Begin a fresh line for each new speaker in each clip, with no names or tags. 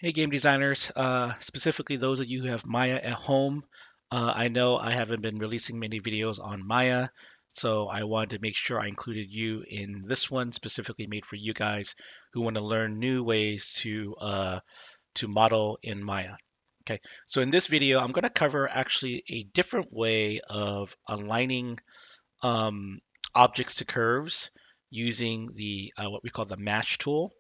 Hey, game designers, specifically those of you who have Maya at home. I know I haven't been releasing many videos on Maya, so I wanted to make sure I included you in this one, specifically made for you guys who want to learn new ways to model in Maya. Okay, so in this video, I'm going to cover actually a different way of aligning um, objects to curves using the what we call the match tool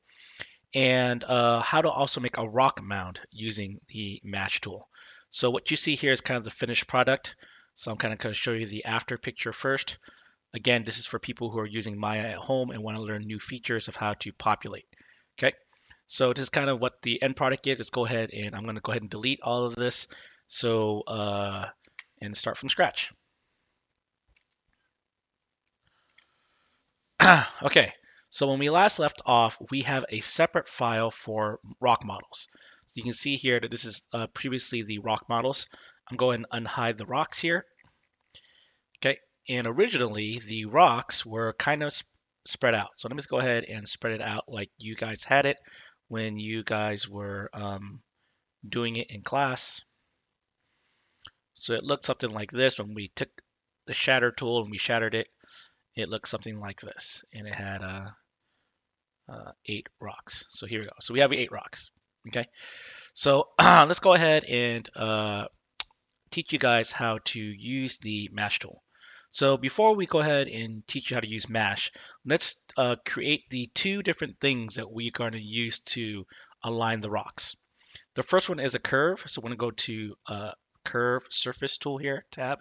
and how to also make a rock mound using the match tool. So what you see here is kind of the finished product. So I'm kind of going to show you the after picture first. Again, this is for people who are using Maya at home and want to learn new features of how to populate. Okay, so this is kind of what the end product is. Let's go ahead and I'm going to go ahead and delete all of this. So and start from scratch. Okay, so when we last left off, we have a separate file for rock models. You can see here that this is previously the rock models. I'm going to unhide the rocks here. Okay, and originally the rocks were kind of spread out. So let me just go ahead and spread it out like you guys had it when you guys were doing it in class. So it looked something like this when we took the shatter tool and we shattered it. It looked something like this, and it had 8 rocks. So here we go. So we have 8 rocks. Okay. So let's go ahead and teach you guys how to use the Mesh tool. So before we go ahead and teach you how to use Mesh, let's create the 2 different things that we're going to use to align the rocks. The first one is a curve. So we're going to go to Curve Surface Tool here, tab.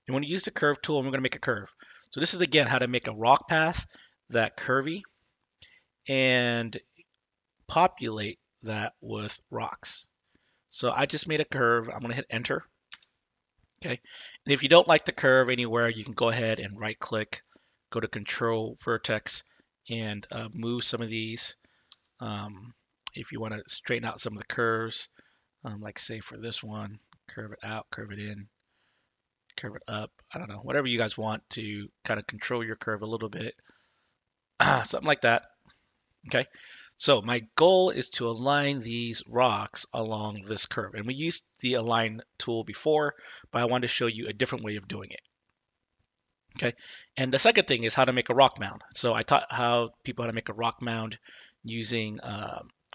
And we're going to use the Curve tool and we're going to make a curve. So this is again how to make a rock path that curvy and populate that with rocks. So I just made a curve. I'm going to hit enter. Okay. And if you don't like the curve anywhere, you can go ahead and right click, go to control vertex and move some of these. Um, if you want to straighten out some of the curves, like say for this one, curve it out, curve it in, curve it up. I don't know, whatever you guys want to kind of control your curve a little bit, something like that. Okay. So my goal is to align these rocks along this curve. And we used the align tool before, but I wanted to show you a different way of doing it. Okay. And the second thing is how to make a rock mound. So I taught how people how to make a rock mound using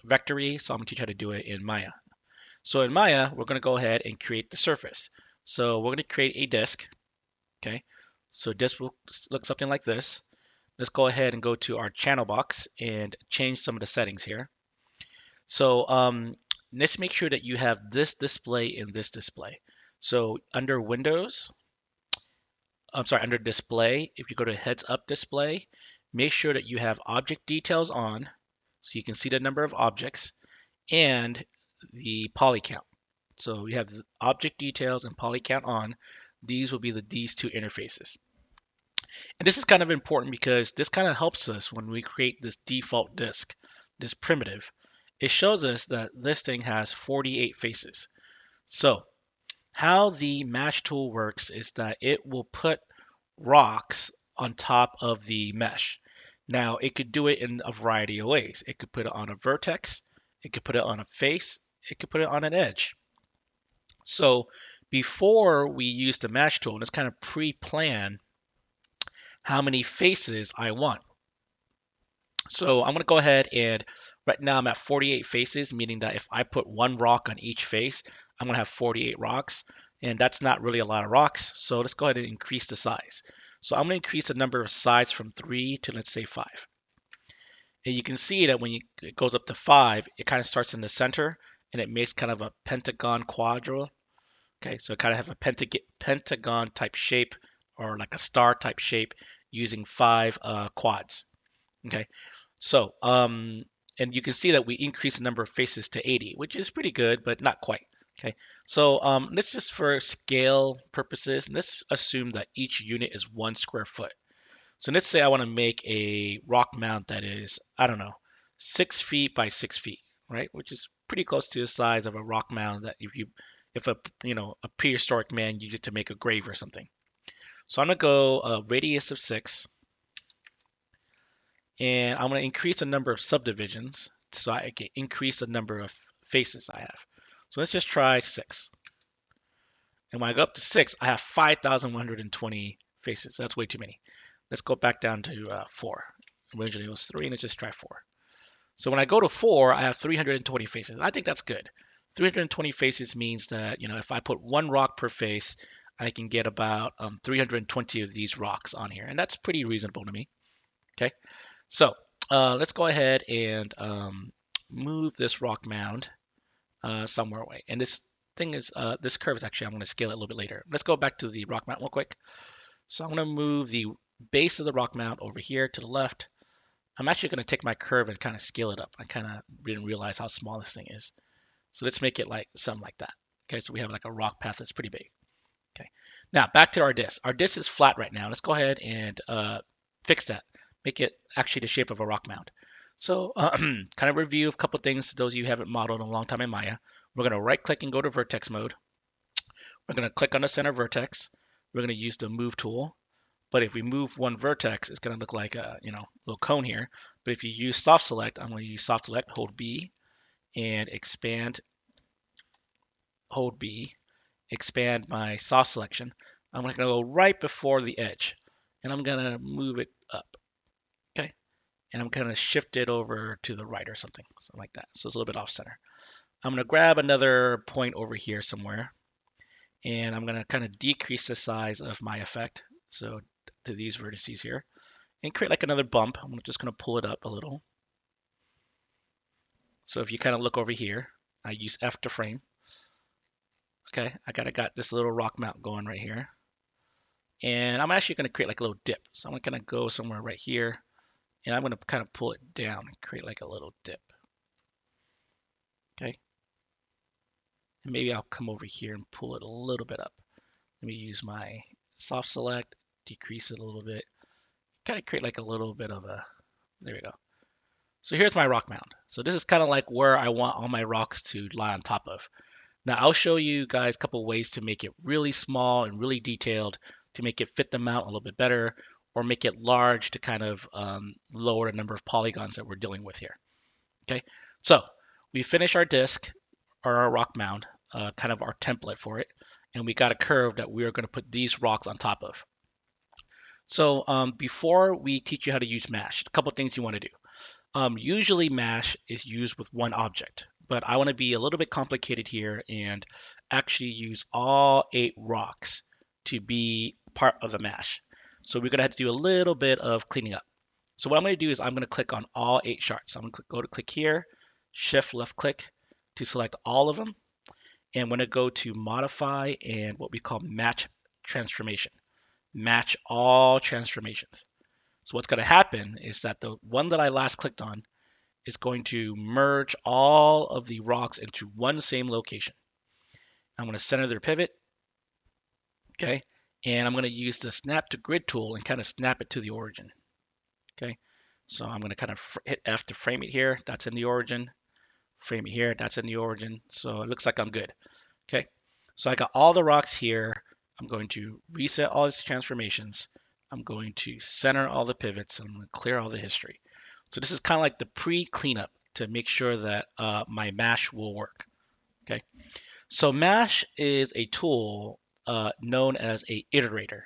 Vectory. So I'm gonna teach you how to do it in Maya. So in Maya, we're gonna go ahead and create the surface. So we're gonna create a disk. Okay. So this will look something like this. Let's go ahead and go to our channel box and change some of the settings here. So let's make sure that you have this display and this display. So under Windows, I'm sorry, under display, if you go to heads up display, make sure that you have object details on so you can see the number of objects and the poly count. So we have the object details and poly count on. These will be these 2 interfaces. And this is kind of important because this kind of helps us when we create this default disk, this primitive. It shows us that this thing has 48 faces. So how the match tool works is that it will put rocks on top of the mesh. Now, it could do it in a variety of ways. It could put it on a vertex, it could put it on a face, it could put it on an edge. So before we use the match tool, let's kind of pre-plan how many faces I want. So I'm going to go ahead and right now I'm at 48 faces, meaning that if I put 1 rock on each face, I'm going to have 48 rocks. And that's not really a lot of rocks. So let's go ahead and increase the size. So I'm going to increase the number of sides from 3 to let's say 5. And you can see that when it goes up to 5, it kind of starts in the center and it makes kind of a pentagon quadral. Okay, so it kind of have a pentagon type shape or like a star type shape using 5 quads. Okay, so, and you can see that we increase the number of faces to 80, which is pretty good, but not quite. Okay, so let's just for scale purposes, let's assume that each unit is 1 square foot. So let's say I want to make a rock mount that is, I don't know, 6 feet by 6 feet, right? Which is pretty close to the size of a rock mound that if a, a prehistoric man used it to make a grave or something. So I'm gonna go a radius of 6, and I'm going to increase the number of subdivisions so I can increase the number of faces I have. So let's just try 6. And when I go up to 6, I have 5,120 faces. That's way too many. Let's go back down to 4. Originally it was 3, and let's just try 4. So when I go to 4, I have 320 faces. I think that's good. 320 faces means that, if I put 1 rock per face, I can get about 320 of these rocks on here. And that's pretty reasonable to me. Okay, so let's go ahead and move this rock mound somewhere away. And this curve is actually, I'm going to scale it a little bit later. Let's go back to the rock mount real quick. So I'm going to move the base of the rock mount over here to the left. I'm actually going to take my curve and kind of scale it up. I kind of didn't realize how small this thing is. So let's make it like something like that. Okay, so we have like a rock path that's pretty big. Okay, now back to our disc. Our disc is flat right now. Let's go ahead and fix that. Make it actually the shape of a rock mound. So kind of review a couple things. Those of you who haven't modeled in a long time in Maya. We're going to right click and go to vertex mode. We're going to click on the center vertex. We're going to use the move tool. But if we move one vertex, it's going to look like a little cone here. But if you use soft select, I'm going to use soft select, hold B, and expand, hold B, expand my soft selection. I'm going to go right before the edge, and I'm going to move it up. Okay, and I'm going to shift it over to the right or something like that. So it's a little bit off center. I'm going to grab another point over here somewhere, and I'm going to kind of decrease the size of my effect. So to these vertices here, and create like another bump. I'm just going to pull it up a little. So if you kind of look over here, I use F to frame. Okay, I got this little rock mount going right here. And I'm actually going to create like a little dip. So I'm going to kind of go somewhere right here. And I'm going to kind of pull it down and create like a little dip. Okay. And maybe I'll come over here and pull it a little bit up. Let me use my soft select, decrease it a little bit. Kind of create like a little bit of a, there we go. So here's my rock mound. So this is kind of like where I want all my rocks to lie on top of. Now I'll show you guys a couple ways to make it really small and really detailed to make it fit the mount a little bit better, or make it large to kind of lower the number of polygons that we're dealing with here. Okay, so we finish our disk or our rock mound, kind of our template for it, and we got a curve that we are going to put these rocks on top of. So before we teach you how to use mesh, a couple things you want to do. Usually mesh is used with one object, but I want to be a little bit complicated here and actually use all 8 rocks to be part of the mesh. So we're going to have to do a little bit of cleaning up. So what I'm going to do is I'm going to click on all 8 shards. I'm going to go to click here, shift left click to select all of them. And I'm going to go to modify and what we call match transformation. Match all transformations. So what's going to happen is that the one that I last clicked on is going to merge all of the rocks into one same location. I'm going to center their pivot, okay? And I'm going to use the snap to grid tool and kind of snap it to the origin, okay? So I'm going to kind of hit F to frame it here. That's in the origin. Frame it here. That's in the origin. So it looks like I'm good, okay? So I got all the rocks here. I'm going to reset all these transformations. I'm going to center all the pivots. I'm going to clear all the history. So this is kind of like the pre-cleanup to make sure that my mash will work. Okay. So mash is a tool known as a iterator.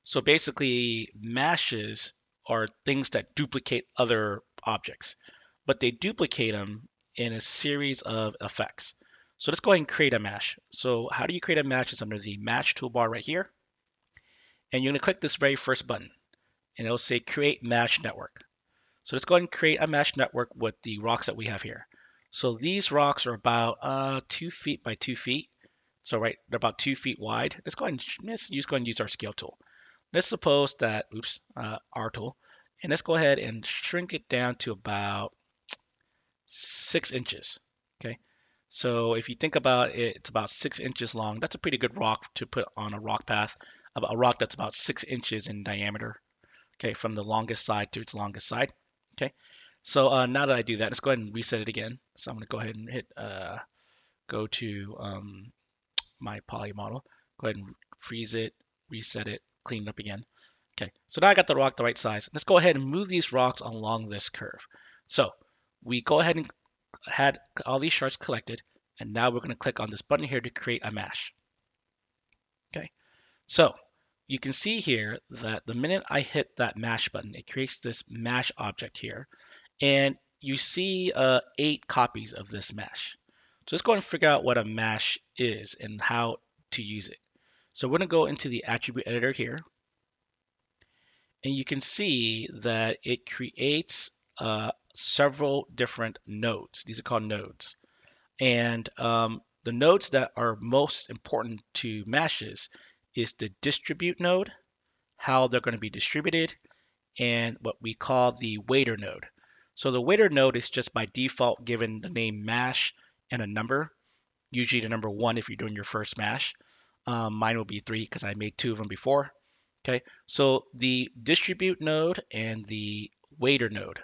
So basically, mashes are things that duplicate other objects, but they duplicate them in a series of effects. So let's go ahead and create a mash. So how do you create a mash? It's under the match toolbar right here. And you're going to click this very first button, and it'll say create mesh network. So let's go ahead and create a mesh network with the rocks that we have here. So these rocks are about 2 feet by 2 feet. So they're about 2 feet wide. Let's go ahead and use our scale tool. Let's suppose that, our tool, and let's go ahead and shrink it down to about 6 inches. Okay. So if you think about it, it's about 6 inches long. That's a pretty good rock to put on a rock path. A rock that's about 6 inches in diameter. Okay, from the longest side to its longest side. Okay, so now that I do that, let's go ahead and reset it again. So I'm going to go ahead and hit go to my poly model. Go ahead and freeze it, reset it, clean it up again. Okay, so now I got the rock the right size. Let's go ahead and move these rocks along this curve. So we go ahead and had all these shards collected. And now we're going to click on this button here to create a mesh. Okay, so you can see here that the minute I hit that mesh button, it creates this mesh object here. And you see 8 copies of this mesh. So let's go and figure out what a mesh is and how to use it. So we're going to go into the attribute editor here. And you can see that it creates several different nodes. These are called nodes. And the nodes that are most important to meshes is the distribute node, how they're going to be distributed, and what we call the waiter node. So the waiter node is just by default given the name mesh and a number, usually the number 1 if you're doing your first mesh. Mine will be 3 because I made 2 of them before. Okay, so the distribute node and the waiter node,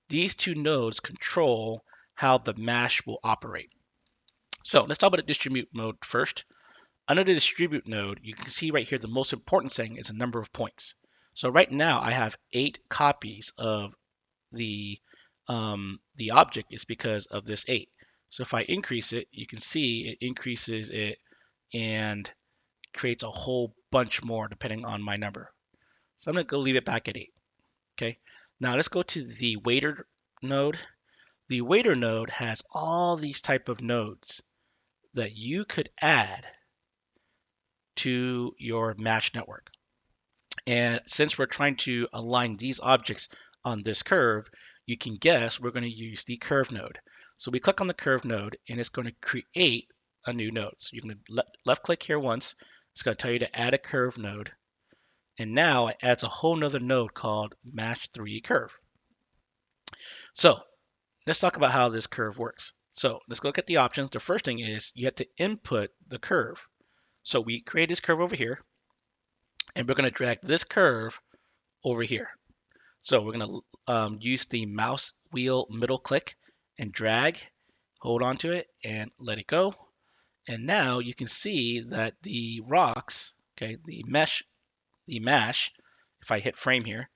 these 2 nodes control how the mesh will operate. So let's talk about the distribute node first. Under the distribute node, you can see right here the most important thing is the number of points. So right now I have 8 copies of the object is because of this 8. So if I increase it, you can see it increases it and creates a whole bunch more depending on my number. So I'm going to go leave it back at 8. Okay. Now let's go to the waiter node. The waiter node has all these type of nodes that you could add to your mesh network. And since we're trying to align these objects on this curve, you can guess we're going to use the curve node. So we click on the curve node and it's going to create a new node. So you're going to left click here once. It's going to tell you to add a curve node. And now it adds a whole nother node called Mesh 3 curve. So let's talk about how this curve works. So let's look at the options. The first thing is you have to input the curve. So we create this curve over here, and we're going to drag this curve over here. So we're going to use the mouse wheel middle click and drag, hold on to it, and let it go. And now you can see that the rocks, okay, the mesh, if I hit frame here,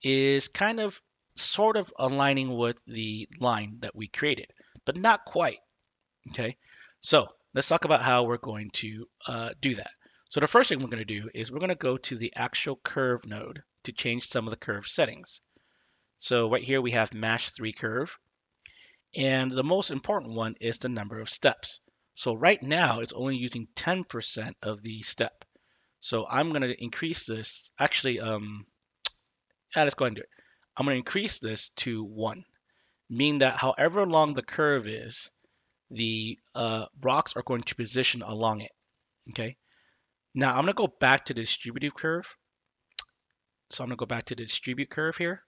is kind of sort of aligning with the line that we created, but not quite. Okay, so let's talk about how we're going to do that. So the first thing we're going to do is we're going to go to the actual curve node to change some of the curve settings. So right here we have Mesh 3 curve, and the most important one is the number of steps. So right now it's only using 10% of the step. So I'm going to increase this. Actually, let's go ahead and do it. I'm going to increase this to 1, meaning that however long the curve is, the rocks are going to position along it. Okay. Now I'm going to go back to the distributive curve. So I'm going to go back to the distribute curve here.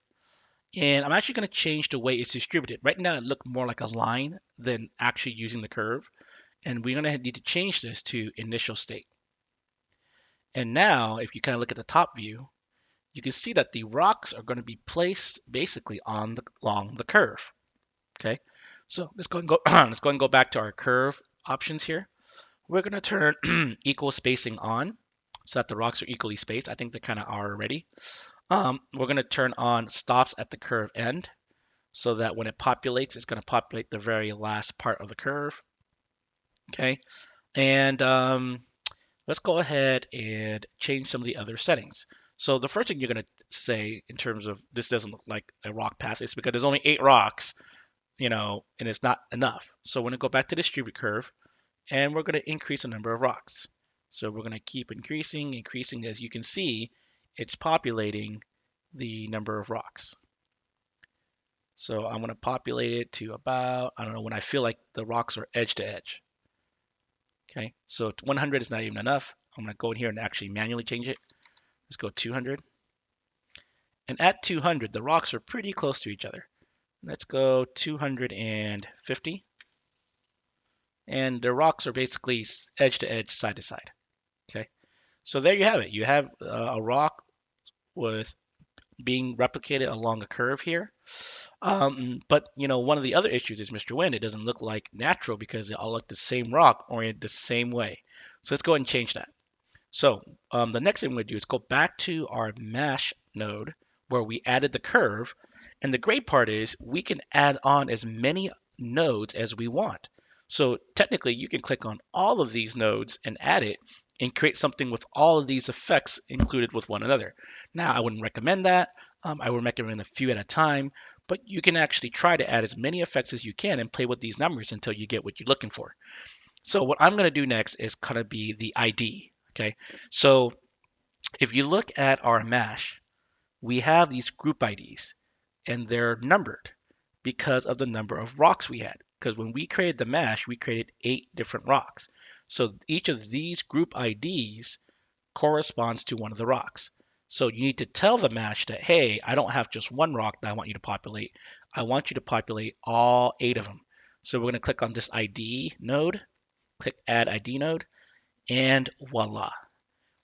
And I'm actually going to change the way it's distributed. Right now it looks more like a line than actually using the curve. And we're going to need to change this to initial state. And now if you kind of look at the top view, you can see that the rocks are going to be placed basically along the curve. Okay, so let's go and go. Let's go and go back to our curve options here. We're going to turn equal spacing on so that the rocks are equally spaced. I think they kind of are already. We're going to turn on stops at the curve end so that when it populates, it's going to populate the very last part of the curve. Okay, and let's go ahead and change some of the other settings. So the first thing you're going to say in terms of this doesn't look like a rock path is because there's only 8 rocks, and it's not enough. So we're going to go back to the distribute curve and we're going to increase the number of rocks. So we're going to keep increasing. As you can see, it's populating the number of rocks. So I'm going to populate it to about, I don't know, when I feel like the rocks are edge to edge. Okay, so 100 is not even enough. I'm going to go in here and actually manually change it. Let's go 200. And at 200, the rocks are pretty close to each other. Let's go 250. And the rocks are basically edge to edge, side to side. Okay, so there you have it. You have a rock with being replicated along a curve here. But one of the other issues is Mr. Wind. It doesn't look like natural because they all look the same rock oriented the same way. So let's go ahead and change that. So the next thing we're going to do is go back to our mesh node where we added the curve. And the great part is we can add on as many nodes as we want. So technically, you can click on all of these nodes and add it and create something with all of these effects included with one another. Now, I wouldn't recommend that. I would recommend a few at a time, but you can actually try to add as many effects as you can and play with these numbers until you get what you're looking for. So what I'm going to do next is kind of be the ID. Okay, so if you look at our mash, we have these group IDs and they're numbered because of the number of rocks we had. Because when we created the mash, we created 8 different rocks. So each of these group IDs corresponds to one of the rocks. So you need to tell the mash that, hey, I don't have just one rock that I want you to populate. I want you to populate all 8 of them. So we're going to click on this ID node, click Add ID node, and voila.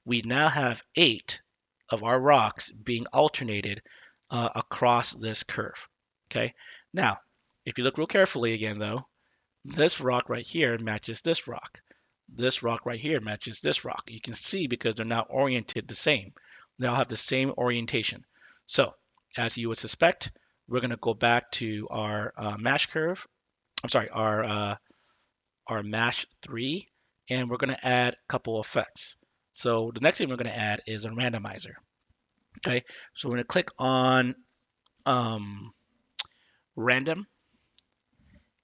We now have 8 of our rocks being alternated across this curve. Okay. Now, if you look real carefully again, though, this rock right here matches this rock. This rock right here matches this rock. You can see because they're now oriented the same. They all have the same orientation. So, as you would suspect, we're going to go back to our mash curve. I'm sorry, our mash 3, and we're going to add a couple effects. So the next thing we're going to add is a randomizer. Okay, so we're going to click on um, random,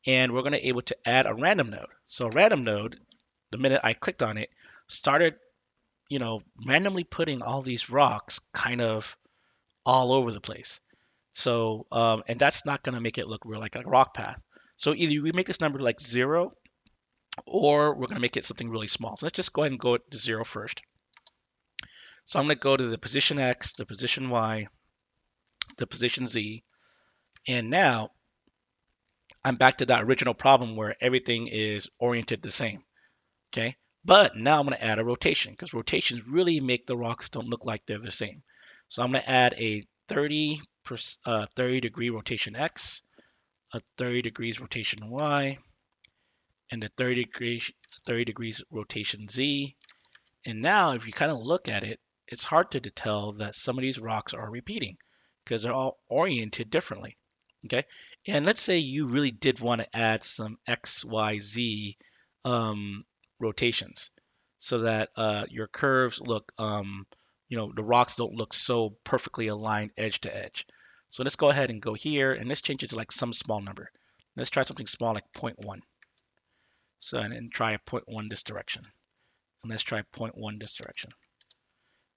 and we're going to able to add a random node. So a random node, the minute I clicked on it, started, randomly putting all these rocks kind of all over the place. So, and that's not going to make it look real like a rock path. So either we make this number like 0, or we're going to make it something really small. So let's just go ahead and go to 0 first. So I'm going to go to the position X, the position Y, the position Z, and now I'm back to that original problem where everything is oriented the same. Okay, but now I'm going to add a rotation because rotations really make the rocks don't look like they're the same. So I'm going to add a 30 degree rotation X, a 30 degrees rotation Y, and a 30 degrees rotation Z. And now if you kind of look at it, it's hard to tell that some of these rocks are repeating because they're all oriented differently. Okay, and let's say you really did want to add some X, Y, Z rotations so that your curves look, the rocks don't look so perfectly aligned edge to edge. So let's go ahead and go here and let's change it to like some small number. Let's try something small like 0.1. So and then try 0.1 this direction. And let's try zero point 0.1 this direction.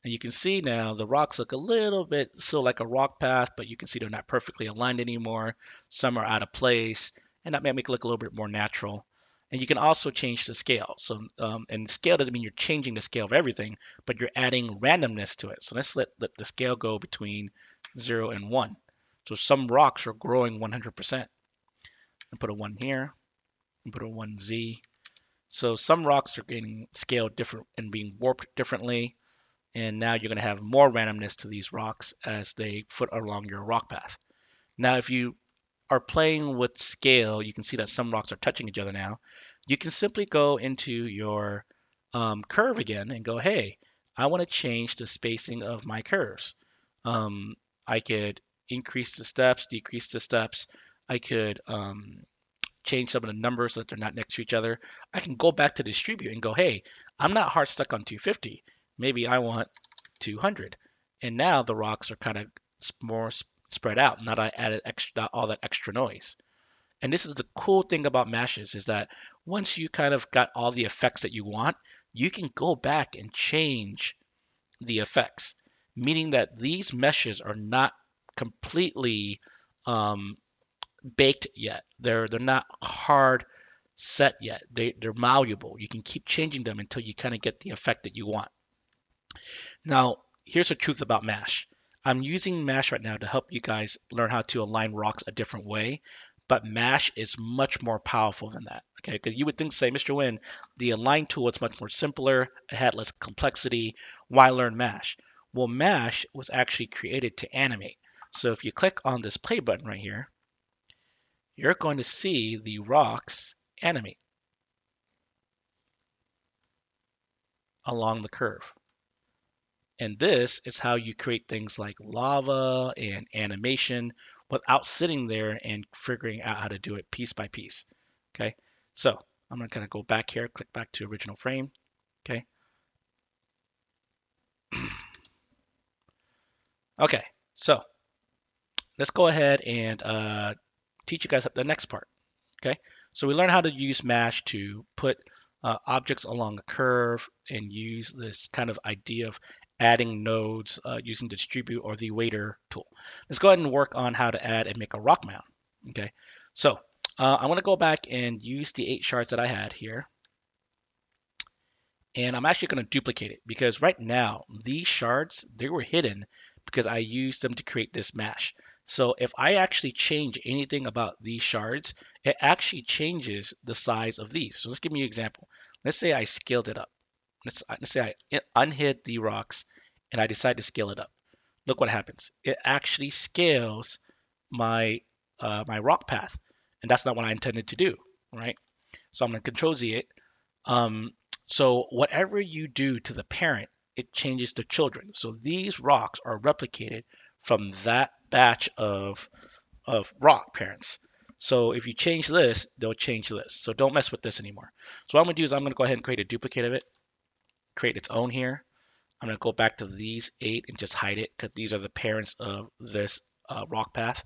And you can see now the rocks look a little bit still like a rock path, but you can see they're not perfectly aligned anymore. Some are out of place, and that may make it look a little bit more natural. And you can also change the scale. So, and scale doesn't mean you're changing the scale of everything, but you're adding randomness to it. So let's let the scale go between 0 and 1. So some rocks are growing 100%. And put a 1 here, and put a 1 Z. So some rocks are getting scaled different and being warped differently. And now you're going to have more randomness to these rocks as they foot along your rock path. Now, if you are playing with scale, you can see that some rocks are touching each other now. You can simply go into your curve again and go, hey, I want to change the spacing of my curves. I could increase the steps, decrease the steps. I could change some of the numbers so that they're not next to each other. I can go back to distribute and go, hey, I'm not hard stuck on 250. Maybe I want 200. And now the rocks are kind of more spread out. Now that I added all that extra noise. And this is the cool thing about mashes is that once you kind of got all the effects that you want, you can go back and change the effects, meaning that these meshes are not completely um, baked yet. They're not hard set yet. They're malleable. You can keep changing them until you kind of get the effect that you want. Now, here's the truth about Mash. I'm using Mash right now to help you guys learn how to align rocks a different way, but Mash is much more powerful than that. Okay, because you would think, say, Mr. Win, the align tool is much more simpler, it had less complexity. Why learn Mash? Well, Mash was actually created to animate. So if you click on this play button right here, you're going to see the rocks animate along the curve. And this is how you create things like lava and animation without sitting there and figuring out how to do it piece by piece. Okay, so I'm gonna kind of go back here, click back to original frame. Okay. Okay. So let's go ahead and teach you guys the next part. Okay. So we learned how to use mesh to put objects along a curve and use this kind of idea of adding nodes using the distribute or the waiter tool. Let's go ahead and work on how to add and make a rock mound. Okay. So I want to go back and use the 8 shards that I had here. And I'm actually going to duplicate it because right now these shards, they were hidden because I used them to create this mesh. So if I actually change anything about these shards, it actually changes the size of these. So let's give me an example. Let's say I scaled it up. Let's say I unhid the rocks and I decide to scale it up. Look what happens. It actually scales my my rock path, and that's not what I intended to do, right? So I'm going to Control Z it. Um, so whatever you do to the parent, it changes the children. So these rocks are replicated from that batch of rock parents. So if you change this, they'll change this. So don't mess with this anymore. So what I'm gonna do is I'm gonna go ahead and create a duplicate of it, create its own here. I'm gonna go back to these 8 and just hide it because these are the parents of this rock path.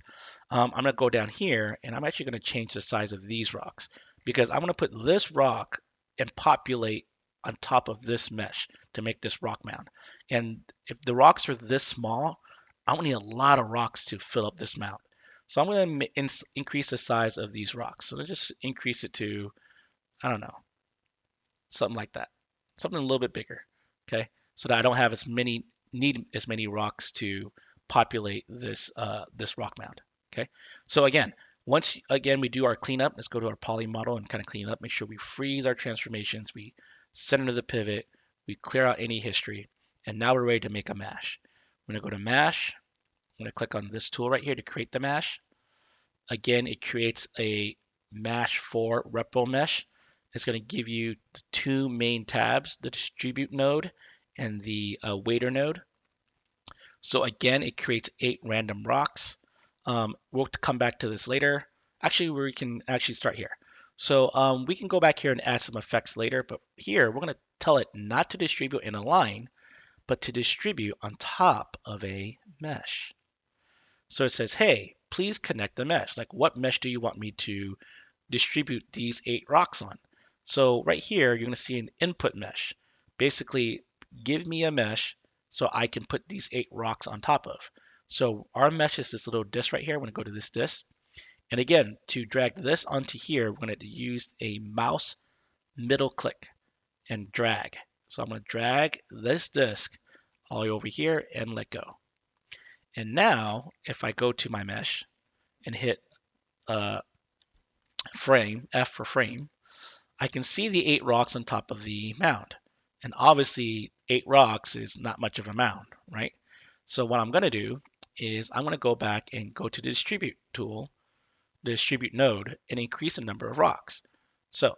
I'm going to go down here and I'm actually going to change the size of these rocks because I'm going to put this rock and populate on top of this mesh to make this rock mound. And if the rocks are this small, I'm going to need a lot of rocks to fill up this mound. So I'm going to increase the size of these rocks. So let's just increase it to, I don't know, something like that, something a little bit bigger. Okay, so that I don't have as many need as many rocks to populate this rock mound. Okay, so again, once again we do our cleanup, let's go to our poly model and kind of clean it up. Make sure we freeze our transformations, we center the pivot, we clear out any history, and now we're ready to make a mesh. I'm gonna go to mesh. I'm gonna click on this tool right here to create the mesh. Again, it creates a mesh for repo mesh. It's going to give you the 2 main tabs, the distribute node and the waiter node. So again, it creates 8 random rocks. We'll come back to this later. Actually, we can actually start here. So we can go back here and add some effects later, but here we're going to tell it not to distribute in a line, but to distribute on top of a mesh. So it says, hey, please connect the mesh. Like, what mesh do you want me to distribute these 8 rocks on? So right here, you're going to see an input mesh. Basically, give me a mesh so I can put these 8 rocks on top of. So our mesh is this little disk right here. I'm going to go to this disk. And again, to drag this onto here, we're going to use a mouse middle click and drag. So I'm going to drag this disk all the way over here and let go. And now, if I go to my mesh and hit uh, frame, F for frame, I can see the 8 rocks on top of the mound. And obviously, 8 rocks is not much of a mound, right? So what I'm going to do is I'm going to go back and go to the distribute tool, the distribute node, and increase the number of rocks. So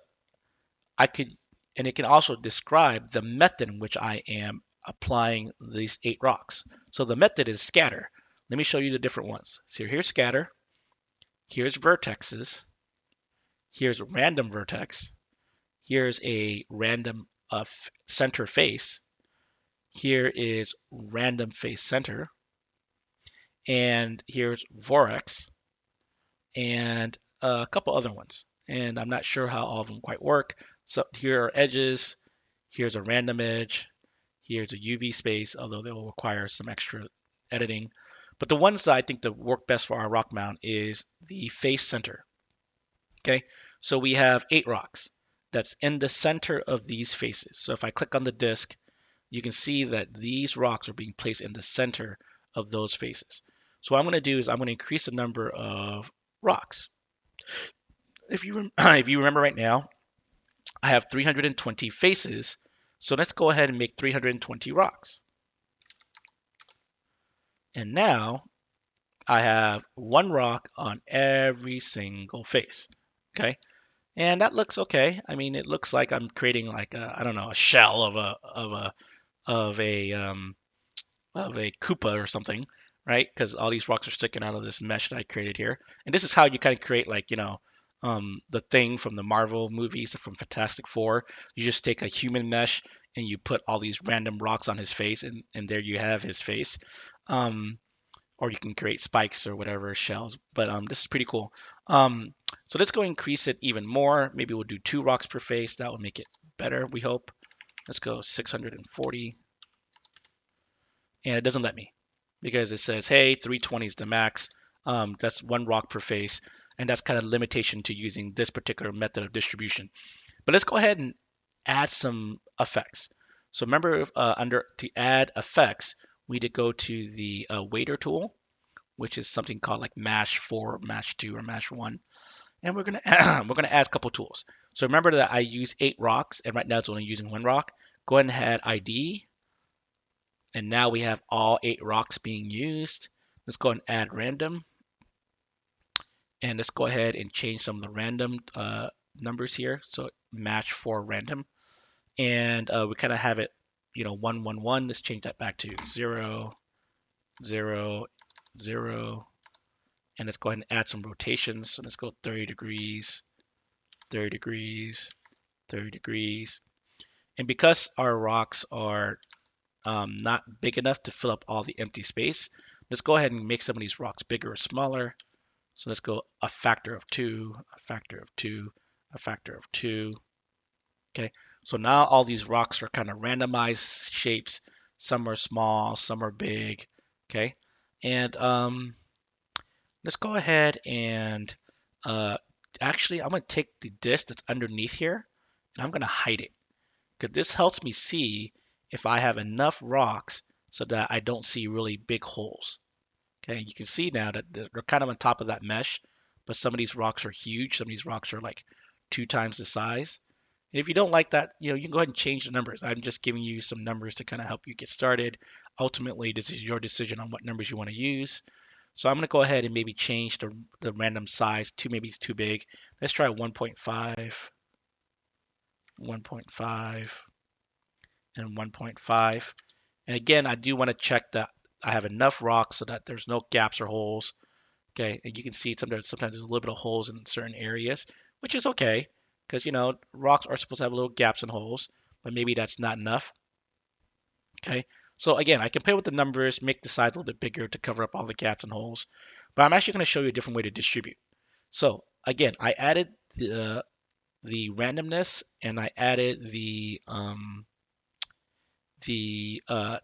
I could, and it can also describe the method in which I am applying these 8 rocks. So the method is scatter. Let me show you the different ones. So here's scatter, here's vertexes, here's random vertex, here's a random center face, here is random face center, and here's Vorex, and a couple other ones. And I'm not sure how all of them quite work. So here are edges, here's a random edge, here's a UV space, although they will require some extra editing. But the ones that I think that work best for our rock mount is the face center. Okay, so we have 8 rocks that's in the center of these faces. So if I click on the disk, you can see that these rocks are being placed in the center of those faces. So what I'm going to do is I'm going to increase the number of rocks. If you if you remember right now, I have 320 faces. So let's go ahead and make 320 rocks. And now I have 1 rock on every single face. Okay. And that looks okay. I mean, it looks like I'm creating like a, I don't know, a shell of a of a Koopa or something, right? Because all these rocks are sticking out of this mesh that I created here. And this is how you kind of create like, the Thing from the Marvel movies, from Fantastic Four. You just take a human mesh and you put all these random rocks on his face, and there you have his face. Um, or you can create spikes or whatever shells. But this is pretty cool. Um, so let's go increase it even more. Maybe we'll do 2 rocks per face. That will make it better, we hope. Let's go 640. And it doesn't let me because it says, hey, 320 is the max. That's 1 rock per face. And that's kind of limitation to using this particular method of distribution. But let's go ahead and add some effects. So remember, under to add effects, we need to go to the waiter tool, which is something called like Mash 4, Mash 2, or Mash 1. And we're gonna we're gonna add a couple tools. So remember that I use 8 rocks, and right now it's only using 1 rock. Go ahead and add ID, and now we have all 8 rocks being used. Let's go and add random, and let's go ahead and change some of the random numbers here. So match for random, and we kind of have it, 1, 1, 1. Let's change that back to 0, 0, 0, and let's go ahead and add some rotations. So let's go 30 degrees, 30 degrees, 30 degrees. And because our rocks are not big enough to fill up all the empty space, let's go ahead and make some of these rocks bigger or smaller. So let's go a factor of 2, a factor of 2, a factor of 2. Okay, so now all these rocks are kind of randomized shapes. Some are small, some are big. Okay, and let's go ahead and uh, actually, I'm going to take the disk that's underneath here and I'm going to hide it because this helps me see if I have enough rocks so that I don't see really big holes. Okay, you can see now that they're kind of on top of that mesh, but some of these rocks are huge. Some of these rocks are like 2 times the size. And if you don't like that, you can go ahead and change the numbers. I'm just giving you some numbers to kind of help you get started. Ultimately, this is your decision on what numbers you want to use. So I'm going to go ahead and maybe change the random size to maybe it's too big. Let's try 1.5, 1.5, and 1.5. And again, I do want to check that I have enough rocks so that there's no gaps or holes. Okay, and you can see sometimes there's a little bit of holes in certain areas, which is okay because rocks are supposed to have little gaps and holes, but maybe that's not enough. Okay, so again, I can play with the numbers, make the size a little bit bigger to cover up all the gaps and holes, but I'm actually going to show you a different way to distribute. So again, I added the randomness and I added the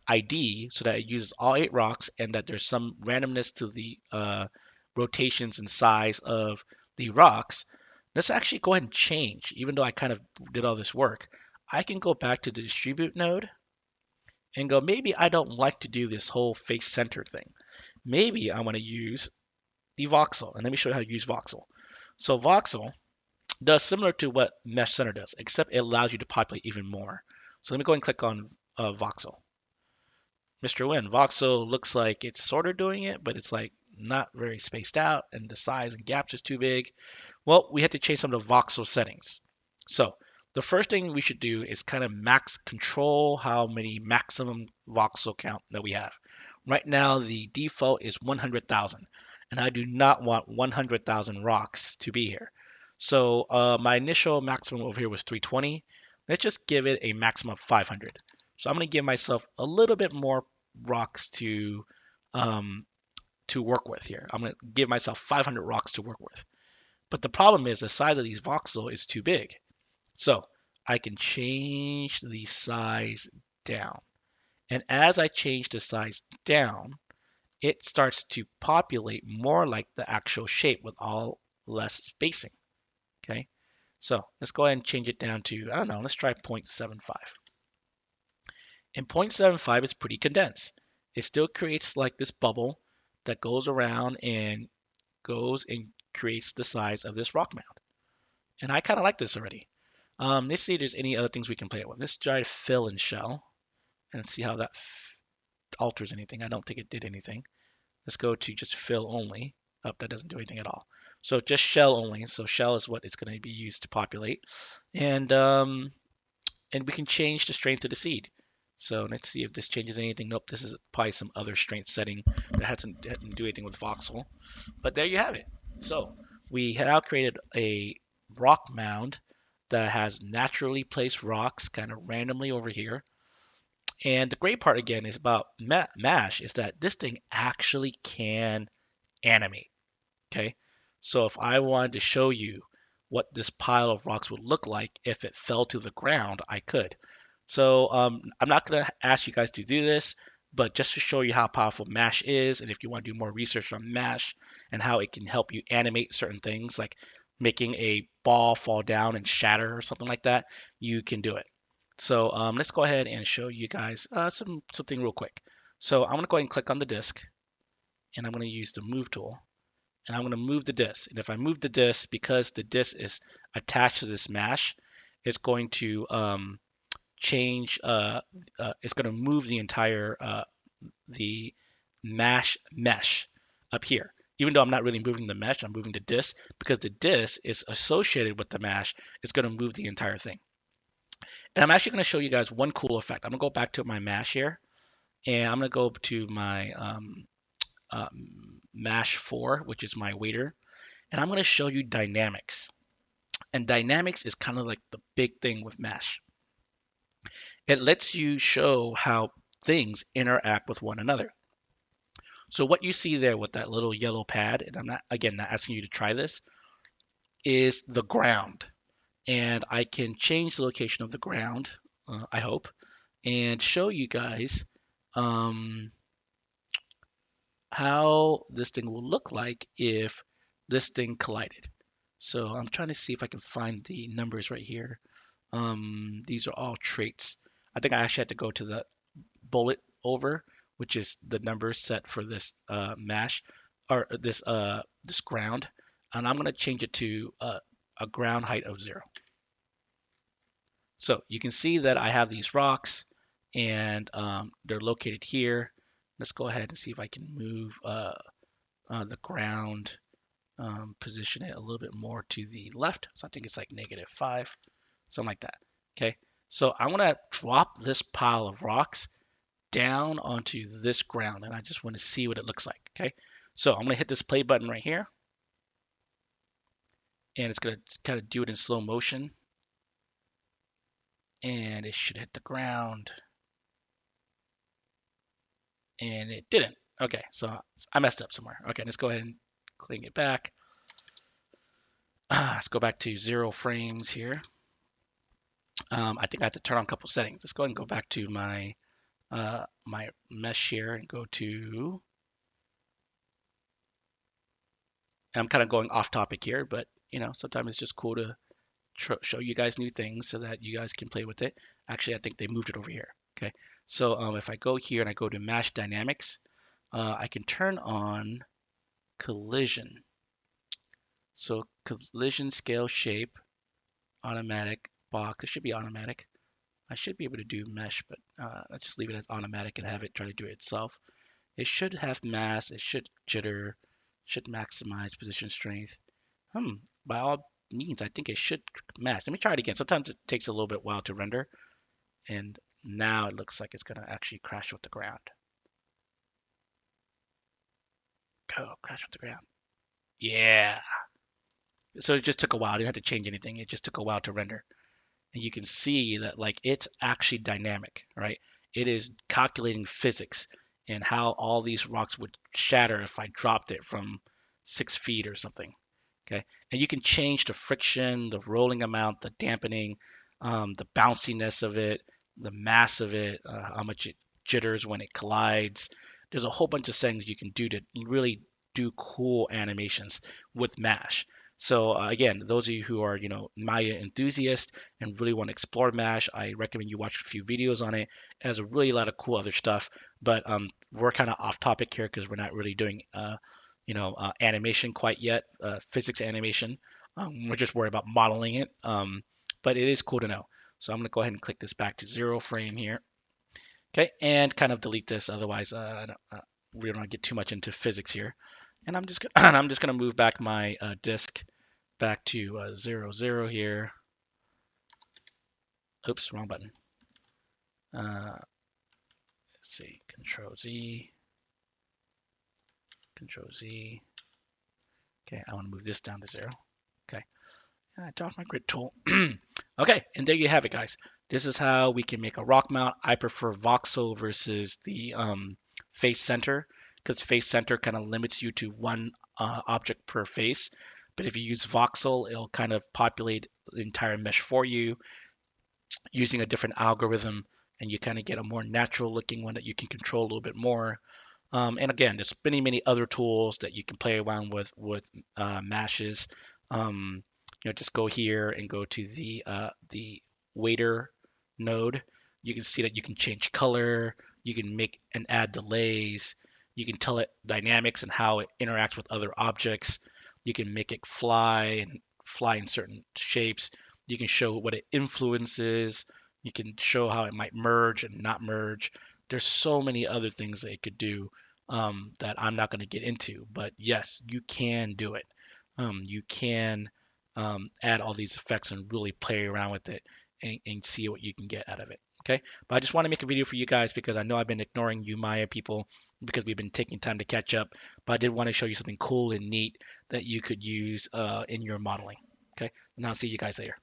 ID so that it uses all 8 rocks and that there's some randomness to the rotations and size of the rocks. Let's actually go ahead and change, even though I kind of did all this work. I can go back to the distribute node and go, maybe I don't like to do this whole face center thing. Maybe I want to use the voxel. And let me show you how to use voxel. So voxel does similar to what mesh center does, except it allows you to populate even more. So let me go and click on voxel. Mr. Win, voxel looks like it's sort of doing it, but it's like not very spaced out and the size and gaps is too big. Well, we had to change some of the voxel settings. So the first thing we should do is kind of max control how many maximum voxel count that we have. Right now, the default is 100,000, and I do not want 100,000 rocks to be here. So my initial maximum over here was 320. Let's just give it a maximum of 500. So I'm going to give myself a little bit more rocks um, to work with here. I'm going to give myself 500 rocks to work with. But the problem is the size of these voxel is too big. So I can change the size down. And as I change the size down, it starts to populate more like the actual shape with all less spacing. Okay, so let's go ahead and change it down to, I don't know, let's try 0.75. And 0.75 is pretty condensed. It still creates like this bubble that goes around and goes and creates the size of this rock mound. And I kind of like this already. Let's see if there's any other things we can play with. Let's try fill and shell and see how that alters anything. I don't think it did anything. Let's go to just fill only. Oh, that doesn't do anything at all. So just shell only. So shell is what it's going to be used to populate. And we can change the strength of the seed. So let's see if this changes anything. Nope, this is probably some other strength setting that hasn't do anything with voxel. But there you have it. So we had now created a rock mound that has naturally placed rocks kind of randomly over here. And the great part again is about Mash is that this thing actually can animate. Okay. So if I wanted to show you what this pile of rocks would look like if it fell to the ground, I could. So I'm not going to ask you guys to do this, but just to show you how powerful Mash is, and if you want to do more research on Mash and how it can help you animate certain things, like making a ball fall down and shatter or something like that, you can do it. So let's go ahead and show you guys something real quick. So I'm going to go ahead and click on the disk, and I'm going to use the Move tool and I'm going to move the disk. And if I move the disk, because the disk is attached to this mesh, it's going to change. It's going to move the entire the mesh up here. Even though I'm not really moving the mesh, I'm moving the disk because the disk is associated with the mesh. It's going to move the entire thing. And I'm actually going to show you guys one cool effect. I'm going to go back to my mesh here, and I'm going to go to my mesh 4, which is my waiter, and I'm going to show you dynamics. And dynamics is kind of like the big thing with mesh. It lets you show how things interact with one another. So what you see there with that little yellow pad, and I'm not again not asking you to try this, is the ground. And I can change the location of the ground, I hope, and show you guys um, how this thing will look like if this thing collided. So I'm trying to see if I can find the numbers right here. These are all traits. I think I actually had to go to the bullet over, which is the number set for this mash or this ground, and I'm gonna change it to a ground height of 0. So you can see that I have these rocks, and they're located here. Let's go ahead and see if I can move the ground, position it a little bit more to the left. So I think it's like -5, something like that. Okay, so I want to drop this pile of rocks down onto this ground, and I just want to see what it looks like. Okay, so I'm going to hit this play button right here, and it's going to kind of do it in slow motion, and it should hit the ground, and it didn't. Okay, so I messed up somewhere. Okay, let's go ahead and clean it back. Let's go back to 0 frames here. I think I have to turn on a couple settings. Let's go ahead and go back to my my mesh here and go to. And I'm kind of going off topic here, but sometimes it's just cool to show you guys new things so that you guys can play with it. Actually, I think they moved it over here. Okay, so if I go here and I go to Mesh Dynamics, I can turn on collision. So collision scale shape, automatic box. It should be automatic. I should be able to do mesh, but let's just leave it as automatic and have it try to do it itself. It should have mass. It should jitter. Should maximize position strength. By all means, I think it should match. Let me try it again. Sometimes it takes a little bit while to render, and now it looks like it's going to actually crash with the ground. Go, crash with the ground. Yeah. So it just took a while. I didn't have to change anything. It just took a while to render. And you can see that like it's actually dynamic, right? It is calculating physics and how all these rocks would shatter if I dropped it from 6 feet or something. Okay, and you can change the friction, the rolling amount, the dampening, the bounciness of it, the mass of it, how much it jitters when it collides. There's a whole bunch of settings you can do to really do cool animations with Mash. So again, those of you who are Maya enthusiasts and really want to explore Mash, I recommend you watch a few videos on it. It has a really lot of cool other stuff, but we're kind of off topic here because we're not really doing animation quite yet, physics animation. We're just worried about modeling it, but it is cool to know. So I'm going to go ahead and click this back to 0 frame here. Okay, and kind of delete this. Otherwise, we don't want to get too much into physics here. And I'm just going to move back my disk back to 0, 0 here. Oops, wrong button. Let's see, Control Z, Control Z. Okay, I want to move this down to 0. Okay, and I dropped my grid tool. Okay, and there you have it, guys. This is how we can make a rock mount. I prefer voxel versus the face center because face center kind of limits you to one object per face. But if you use voxel, it'll kind of populate the entire mesh for you using a different algorithm, and you kind of get a more natural looking one that you can control a little bit more. And again, there's many other tools that you can play around with meshes. Just go here and go to the waiter node. You can see that you can change color. You can make and add delays. You can tell it dynamics and how it interacts with other objects. You can make it fly in certain shapes. You can show what it influences. You can show how it might merge and not merge. There's so many other things that it could do that I'm not going to get into. But yes, you can do it. You can add all these effects and really play around with it and see what you can get out of it. Okay, but I just want to make a video for you guys because I know I've been ignoring you Maya people because we've been taking time to catch up. But I did want to show you something cool and neat that you could use in your modeling. Okay, and I'll see you guys later.